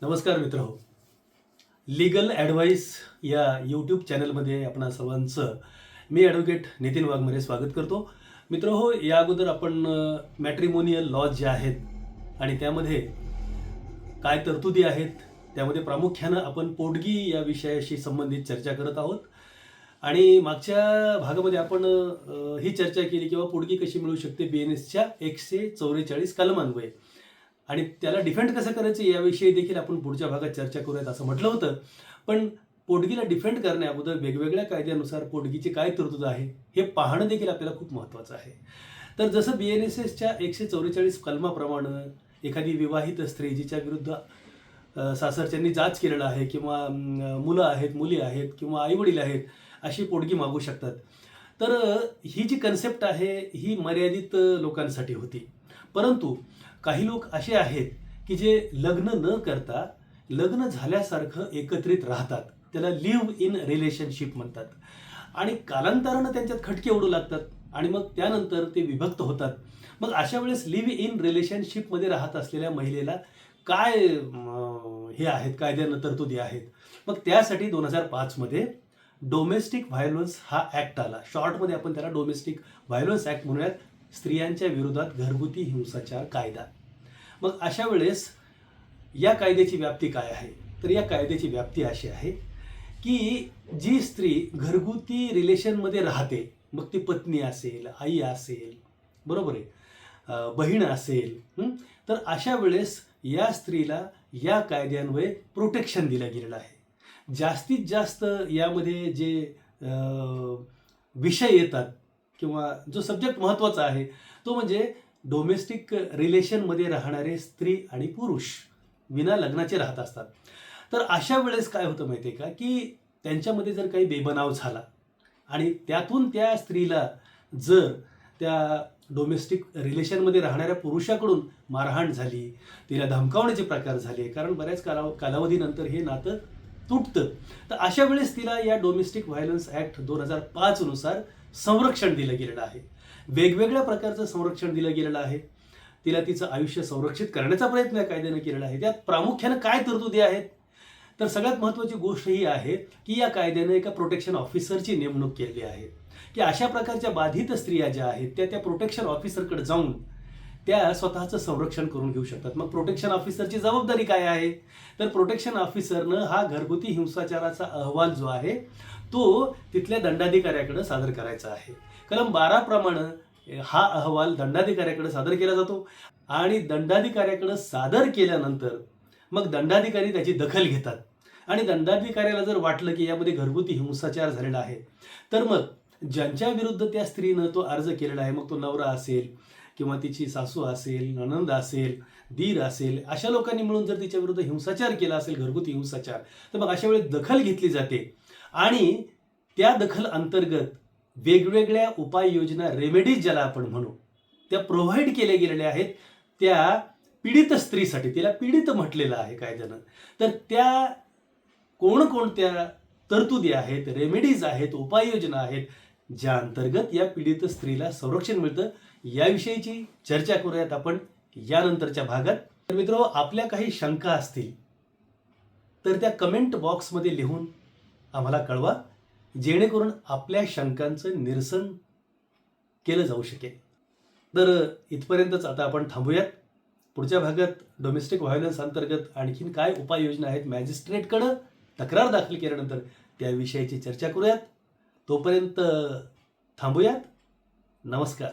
नमस्कार मित्रहो. Legal advice या यूट्यूब चॅनलमध्ये आपणा सर्वांचं मी ॲडव्होकेट नितीन वाघमारे स्वागत करतो. मित्रहो, या अगोदर आपण मॅट्रिमोनियल लॉज जे आहेत आणि त्यामध्ये काय तरतुदी आहेत, त्यामध्ये प्रामुख्यानं आपण पोटगी या विषयाशी संबंधित चर्चा करत आहोत. आणि मागच्या भागामध्ये आपण ही चर्चा केली किंवा पोटगी कशी मिळू शकते BNSच्या 144 कलमान्वये आणि त्याला डिफेंड कसं करायचं याविषयी देखील आपण पुढच्या भागात चर्चा करूयात असं म्हटलं होतं. पण पोटगीला डिफेंड करण्याअगोदर वेगवेगळ्या कायद्यानुसार पोटगीची काय तरतूद आहे हे पाहणं देखील आपल्याला खूप महत्त्वाचं आहे. तर जसं BNSSच्या 144 कलमाप्रमाणे एखादी विवाहित स्त्री जिच्या विरुद्ध सासरच्यांनी जाच केलेला आहे किंवा मुलं आहेत, मुली आहेत किंवा आईवडील आहेत, अशी पोटगी मागू शकतात. तर ही जी कन्सेप्ट आहे ही मर्यादित लोकांसाठी होती. परंतु काही लोक असे आहेत की जे लग्न न करता लग्न झाल्यासारखं एकत्रित राहतात. त्याला लिव्ह इन रिलेशनशिप म्हणतात. आणि कालांतरानं त्यांच्यात खटके उडू लागतात आणि मग त्यानंतर ते विभक्त होतात. मग अशा वेळेस लिव्ह इन रिलेशनशिपमध्ये राहत असलेल्या महिलेला काय हे आहेत कायद्यानं तरतुदी आहेत. मग त्यासाठी 2005 मध्ये डोमेस्टिक व्हायलन्स हा ॲक्ट आला. शॉर्टमध्ये आपण त्याला डोमेस्टिक व्हायलन्स ॲक्ट म्हणूयात, स्त्रियांच्या विरोधात घरगुती हिंसाचार कायदा. मग अशा वेळेस या कायद्याची व्याप्ती काय आहे? तर या कायद्याची व्याप्ती अशी आहे की जी स्त्री घरगुती रिलेशनमध्ये राहते, मग ती पत्नी असेल, आई असेल, बरोबर आहे, बहीण असेल, तर अशा वेळेस या स्त्रीला या कायद्यान्वये प्रोटेक्शन दिलं गेलेलं आहे. जास्तीत जास्त यामध्ये जे विषय येतात किंवा जो सब्जेक्ट महत्त्वाचा आहे तो म्हणजे डोमेस्टिक रिलेशनमध्ये राहणारे स्त्री आणि पुरुष विना लग्नाचे राहत असतात. तर अशा वेळेस काय होतं माहिती आहे का, की त्यांच्यामध्ये जर काही बेबनाव झाला आणि त्यातून त्या स्त्रीला जर त्या डोमेस्टिक रिलेशनमध्ये राहणाऱ्या पुरुषाकडून मारहाण झाली, तिला धमकावण्याचे प्रकार झाले, कारण बऱ्याच कालावधीनंतर हे नातं तुटतं, तर अशा वेळेस तिला या डोमेस्टिक व्हायलन्स ॲक्ट 2005 नुसार संरक्षण दिलं गेलेलं आहे. वेगवेगळ्या प्रकारचं संरक्षण दिलं गेलेलं आहे. तिला तिचं आयुष्य संरक्षित करण्याचा प्रयत्न या कायद्यानं केलेला आहे. त्यात प्रामुख्यानं काय तरतुदी आहेत? तर सगळ्यात महत्त्वाची गोष्ट ही आहे की या कायद्यानं एका प्रोटेक्शन ऑफिसरची नेमणूक केली आहे की अशा प्रकारच्या बाधित स्त्रिया ज्या आहेत त्या प्रोटेक्शन ऑफिसरकडे जाऊन त्या स्वतःचं संरक्षण करून घेऊ शकतात. मग प्रोटेक्शन ऑफिसरची जबाबदारी काय आहे? तर प्रोटेक्शन ऑफिसरनं हा घरगुती हिंसाचाराचा अहवाल जो आहे तो तिथल्या दंडाधिकाऱ्याकडे सादर करायचा आहे. कलम 12 प्रमाणे हा अहवाल दंडाधिकाऱ्याकडे सादर केला जातो आणि दंडाधिकाऱ्याकडे सादर केल्यानंतर मग दंडाधिकारी त्याची दखल घेतात आणि दंडाधिकाऱ्याला जर वाटलं की यामध्ये घरगुती हिंसाचार झालेला आहे तर मग ज्यांच्या विरुद्ध त्या स्त्रीनं तो अर्ज केलेला आहे, मग तो नवरा असेल किंवा तिची सासू असेल, नणंद असेल, दीर असेल, अशा लोकांनी मिळून जर तिच्या विरुद्ध हिंसाचार केला असेल, घरगुती हिंसाचार, तर मग अशा वेळी दखल घेतली जाते आणि त्या दखल अंतर्गत वेगवेगळ्या उपाययोजना, रेमेडीज ज्याला आपण म्हणू, त्या प्रोव्हाइड केल्या गेलेल्या आहेत त्या पीडित स्त्रीसाठी. तिला पीडित म्हटलेलं आहे कायद्यानं. तर त्या कोणकोणत्या तरतुदी आहेत, रेमेडीज आहेत, उपाययोजना आहेत ज्या अंतर्गत या पीडित स्त्रीला संरक्षण मिळतं, याविषयीची चर्चा करूयात आपण यानंतरच्या भागात. तर मित्रांनो, आपल्या काही शंका असतील तर त्या कमेंट बॉक्समध्ये लिहून आम्हाला कळवा, जेणेकरून आपल्या शंकांचं निरसन केलं जाऊ शकेल. तर इथपर्यंतच आता आपण थांबूयात. पुढच्या भागात डोमेस्टिक व्हायलन्स अंतर्गत आणखीन काय उपाययोजना आहेत मॅजिस्ट्रेटकडं तक्रार दाखल केल्यानंतर त्याविषयीची चर्चा करूयात. तोपर्यंत थांबूयात. नमस्कार.